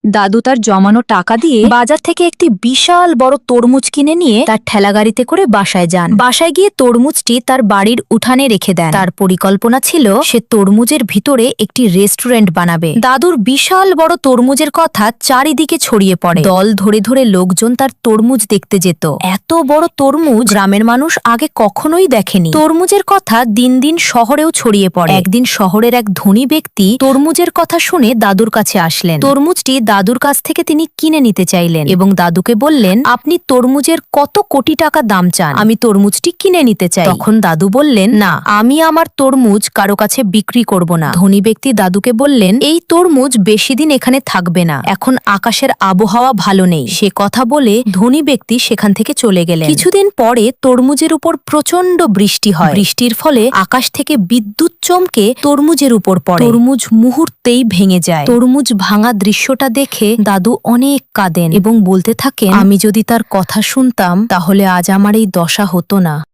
দাদু তার জমানো টাকা দিয়ে বাজার থেকে একটি বিশাল বড় তরমুজ কিনে নিয়ে তার ঠেলাগাড়িতে করে বাসায় যান। বাসায় গিয়ে তরমুজটি তার বাড়ির উঠানে রেখে দেন। তার পরিকল্পনা ছিল সে তরমুজের ভিতরে একটি রেস্টুরেন্ট বানাবে। দাদুর বিশাল বড় তরমুজের কথা চারিদিকে ছড়িয়ে পড়ে। দল ধরে ধরে লোকজন তার তরমুজ দেখতে যেত। এত বড় তরমুজ গ্রামের মানুষ আগে কখনোই দেখেনি। তরমুজের কথা দিন দিন শহরেও ছড়িয়ে পড়ে। একদিন শহরের এক ধনী ব্যক্তি তরমুজের কথা শুনে দাদুর কাছে আসলেন। তরমুজটি দাদুর কাছ থেকে তিনি কিনে নিতে চাইলেন এবং দাদুকে বললেন, আপনি তরমুজের কত কোটি টাকা দাম চান? আমি তরমুজটি কিনে নিতে চাই। তখন দাদু বললেন, না, আমি আমার তরমুজ কারো কাছে বিক্রি করব না। ধনী ব্যক্তি দাদুকে বললেন, এই তরমুজ বেশি দিন এখানে থাকবে না, এখন আকাশের আবহাওয়া ভালো নেই। সে কথা বলে ধনী ব্যক্তি সেখান থেকে চলে গেলেন। কিছুদিন পরে তরমুজের উপর প্রচন্ড বৃষ্টি হয়। বৃষ্টির ফলে আকাশ থেকে বিদ্যুৎ চমকে তরমুজের উপর পড়ে। তরমুজ মুহূর্তেই ভেঙে যায়। তরমুজ ভাঙা দৃশ্যটা দেখে দাদু অনেক কাঁদেন এবং বলতে থাকেন, আমি যদি তার কথা শুনতাম তাহলে আজ আমার এই দশা হতো না।